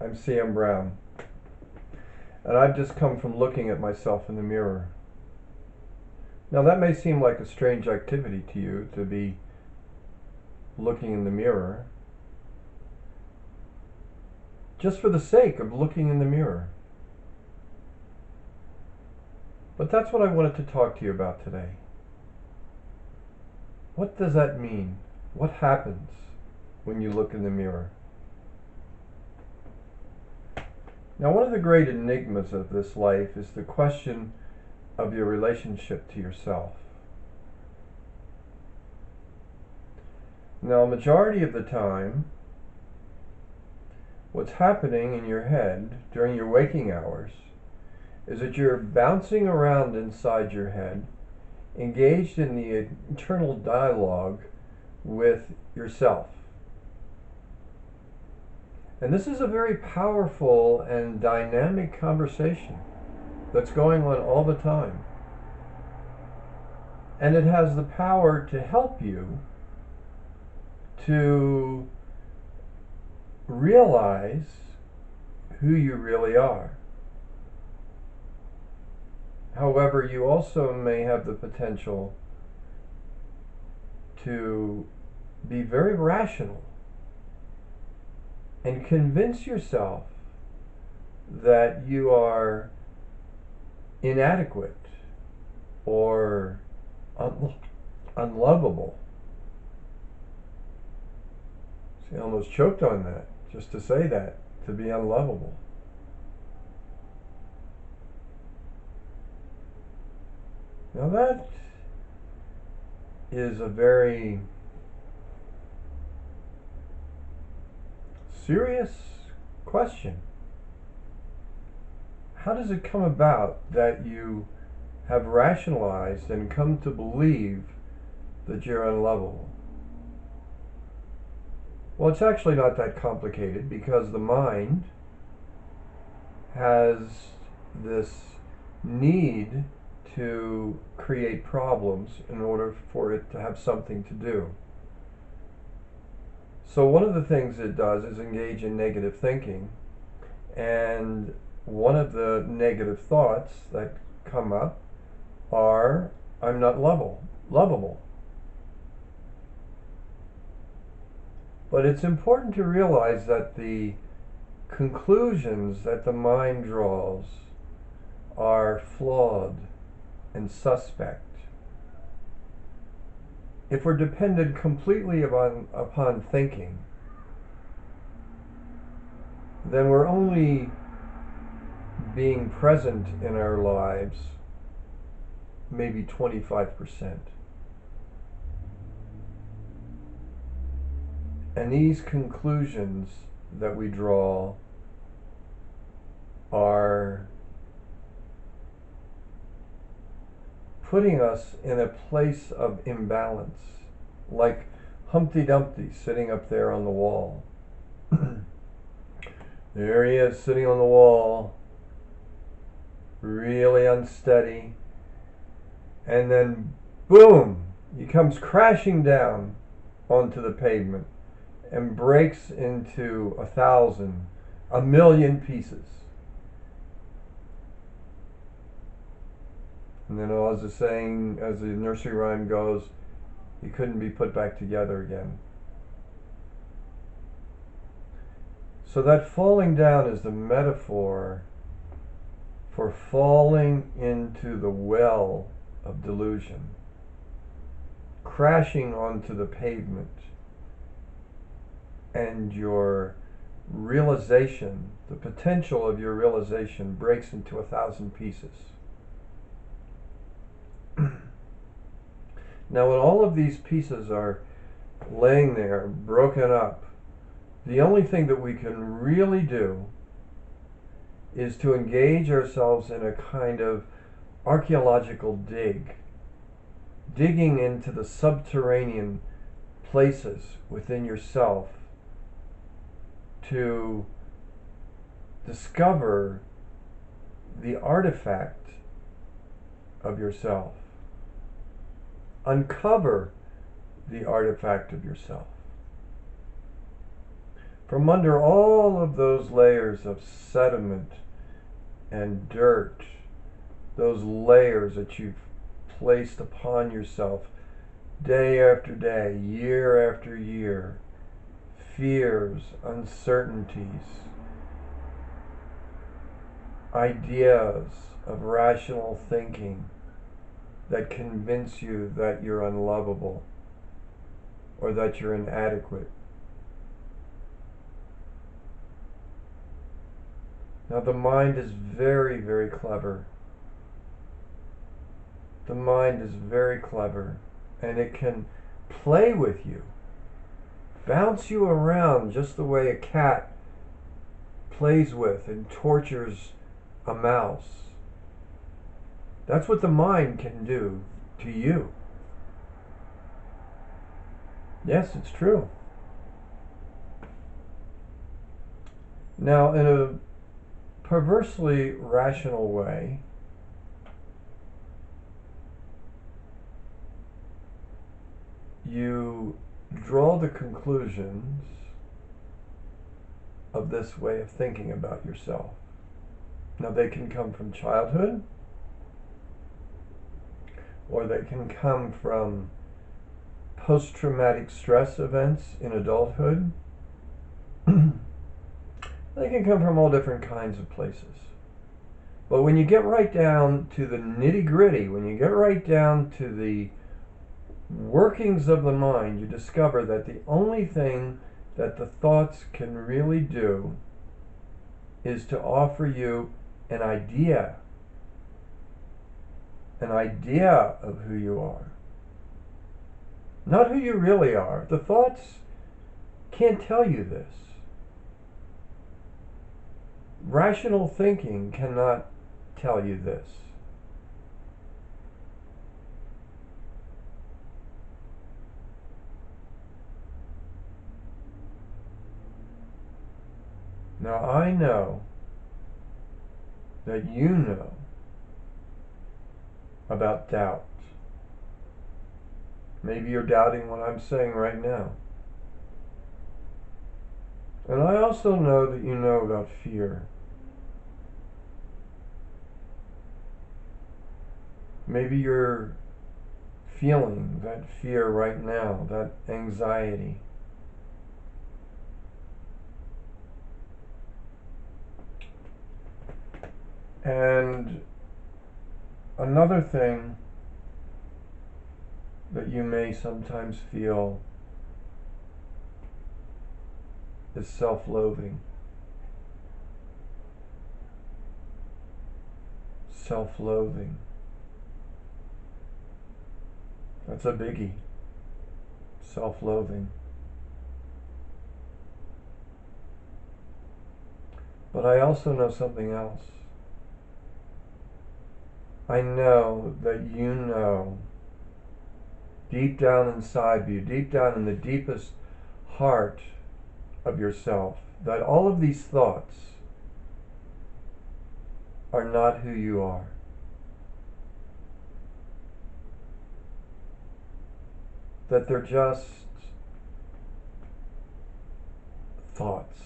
I'm CM Brown, and I've just come from looking at myself in the mirror. Now, that may seem like a strange activity to you to be looking in the mirror, just for the sake of looking in the mirror. But that's what I wanted to talk to you about today. What does that mean? What happens when you look in the mirror? Now, one of the great enigmas of this life is the question of your relationship to yourself. Now, a majority of the time, what's happening in your head during your waking hours is that you're bouncing around inside your head, engaged in the internal dialogue with yourself. And this is a very powerful and dynamic conversation that's going on all the time. And it has the power to help you to realize who you really are. However, you also may have the potential to be very rational and convince yourself that you are inadequate or unlovable. See, I almost choked on that, just to say that, to be unlovable. Now that is a very serious question. How does it come about that you have rationalized and come to believe that you're unlovable? Well, it's actually not that complicated, because the mind has this need to create problems in order for it to have something to do. So one of the things it does is engage in negative thinking, and one of the negative thoughts that come up are, I'm not lovable. But it's important to realize that the conclusions that the mind draws are flawed and suspect. If we're dependent completely upon thinking, then we're only being present in our lives maybe 25%. And these conclusions that we draw are putting us in a place of imbalance, like Humpty Dumpty sitting up there on the wall. There he is, sitting on the wall, really unsteady, and then boom, he comes crashing down onto the pavement and breaks into 1,000, 1,000,000 pieces. And then, as the saying, as the nursery rhyme goes, he couldn't be put back together again. So that falling down is the metaphor for falling into the well of delusion, crashing onto the pavement, and your realization, the potential of your realization, breaks into 1,000 pieces. Now, when all of these pieces are laying there, broken up, the only thing that we can really do is to engage ourselves in a kind of archaeological digging into the subterranean places within yourself to discover the artifact of yourself. Uncover the artifact of yourself. from under all of those layers of sediment and dirt, those layers that you've placed upon yourself day after day, year after year, fears, uncertainties, ideas of rational thinking that convince you that you're unlovable or that you're inadequate. Now, the mind is very, very clever. The mind is very clever, and it can play with you, bounce you around just the way a cat plays with and tortures a mouse. That's what the mind can do to you. Yes, it's true. Now, in a perversely rational way, you draw the conclusions of this way of thinking about yourself. Now, they can come from childhood, or they can come from post-traumatic stress events in adulthood. They can come from all different kinds of places. But when you get right down to the nitty-gritty, when you get right down to the workings of the mind, you discover that the only thing that the thoughts can really do is to offer you an idea of who you are. Not who you really are. The thoughts can't tell you this. Rational thinking cannot tell you this. Now, I know that you know about doubt. Maybe you're doubting what I'm saying right now. And I also know that you know about fear. Maybe you're feeling that fear right now, that anxiety. And another thing that you may sometimes feel is self-loathing. Self-loathing. That's a biggie. Self-loathing. But I also know something else. I know that you know deep down inside you, deep down in the deepest heart of yourself, that all of these thoughts are not who you are. That they're just thoughts.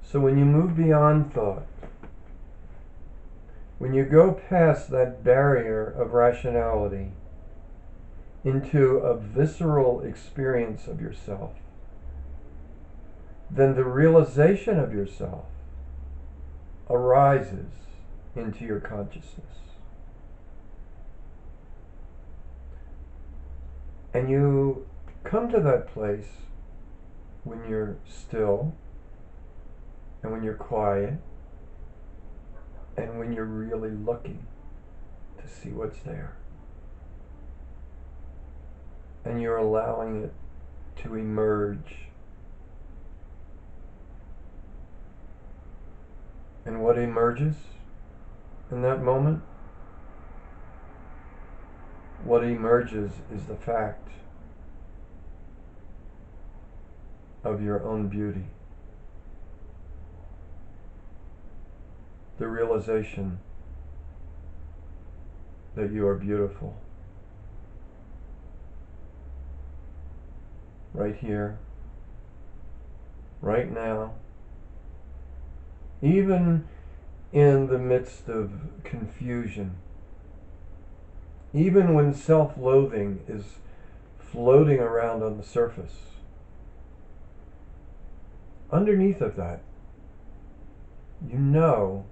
So when you move beyond thought, when you go past that barrier of rationality into a visceral experience of yourself, then the realization of yourself arises into your consciousness. And you come to that place when you're still, and when you're quiet, and when you're really looking to see what's there. And you're allowing it to emerge. And what emerges in that moment? What emerges is the fact of your own beauty. The realization that you are beautiful. right here, right now, even in the midst of confusion, even when self-loathing is floating around on the surface. Underneath of that, you know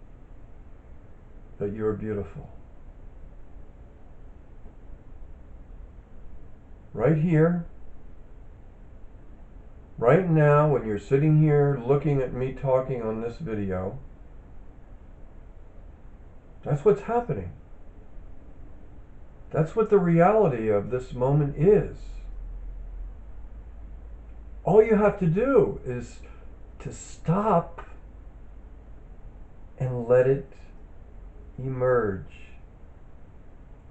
that you're beautiful. Right here, right now, when you're sitting here looking at me talking on this video, that's what's happening. That's what the reality of this moment is. All you have to do is to stop and let it emerge.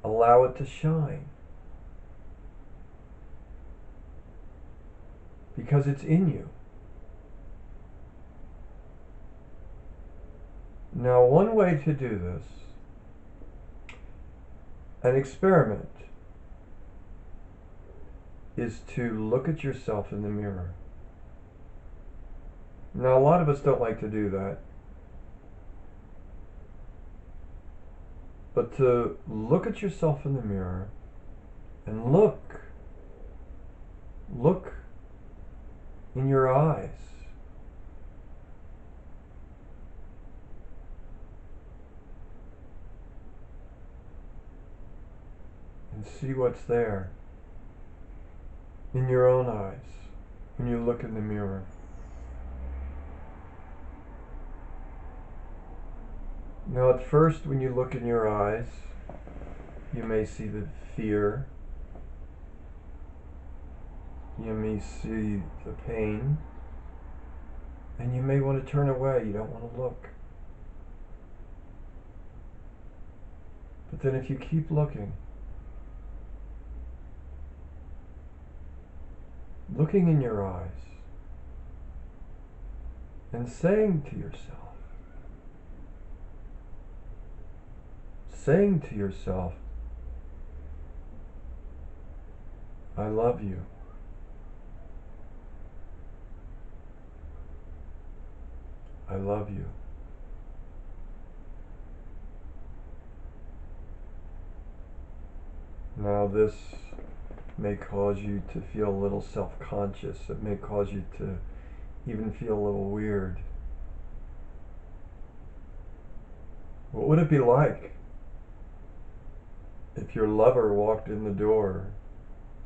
Allow it to shine. Because it's in you. Now, one way to do this, an experiment, is to look at yourself in the mirror. Now, a lot of us don't like to do that. But to look at yourself in the mirror and look in your eyes. And see what's there in your own eyes when you look in the mirror. Now, at first, when you look in your eyes, you may see the fear. You may see the pain. And you may want to turn away. You don't want to look. But then if you keep looking in your eyes, and saying to yourself, I love you. I love you. Now this may cause you to feel a little self-conscious. It may cause you to even feel a little weird. What would it be like if your lover walked in the door,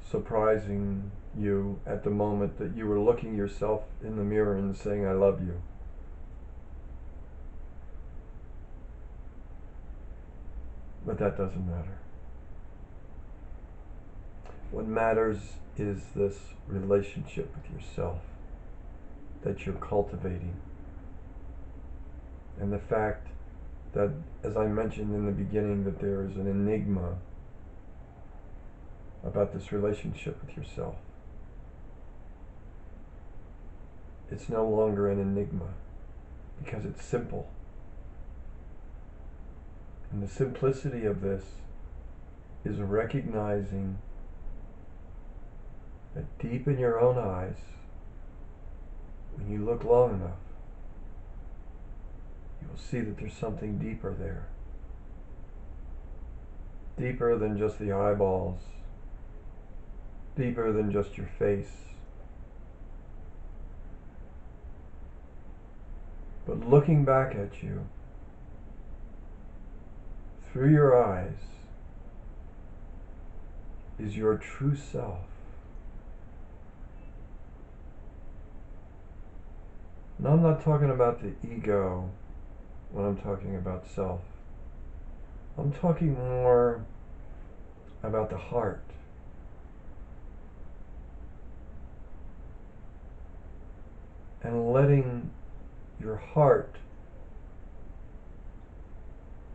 surprising you at the moment that you were looking yourself in the mirror and saying, I love you? But that doesn't matter. What matters is this relationship with yourself that you're cultivating. And the fact that, as I mentioned in the beginning, that there is an enigma about this relationship with yourself. It's no longer an enigma because it's simple. And the simplicity of this is recognizing that deep in your own eyes, when you look long enough, you will see that there's something deeper there. Deeper than just the eyeballs. Deeper than just your face. But looking back at you, through your eyes, is your true self. Now, I'm not talking about the ego when I'm talking about self. I'm talking more about the heart. And letting your heart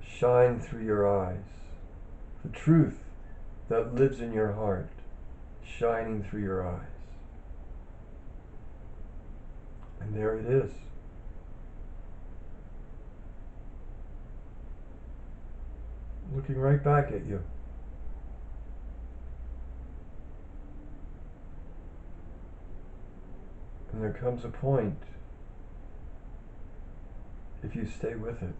shine through your eyes. The truth that lives in your heart shining through your eyes. And there it is. Looking right back at you. And there comes a point, if you stay with it,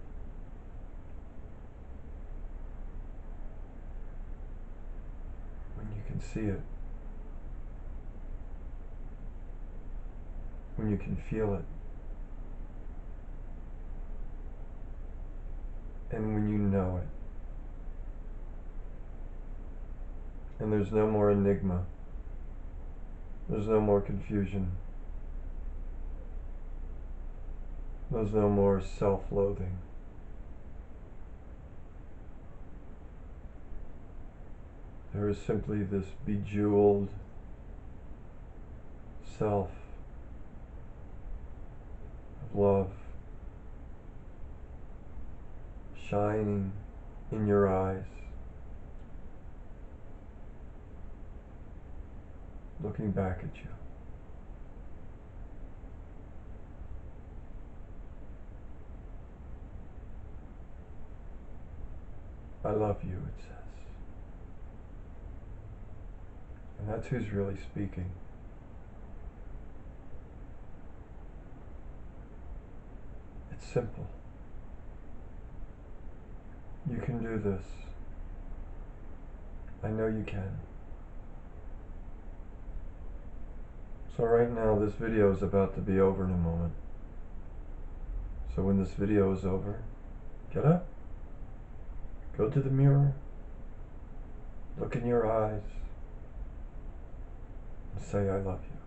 when you can see it, when you can feel it, and when you know it. And there's no more enigma. There's no more confusion. There's no more self-loathing. There is simply this bejeweled self of love shining in your eyes, looking back at you. I love you, it says. And that's who's really speaking. It's simple. You can do this. I know you can. So right now, this video is about to be over in a moment. So when this video is over, get up, go to the mirror, look in your eyes, and say, I love you.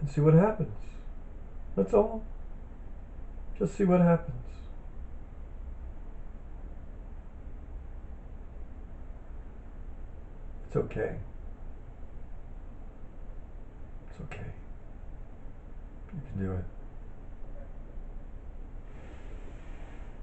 And see what happens. That's all. Just see what happens. It's okay. It's okay. You can do it.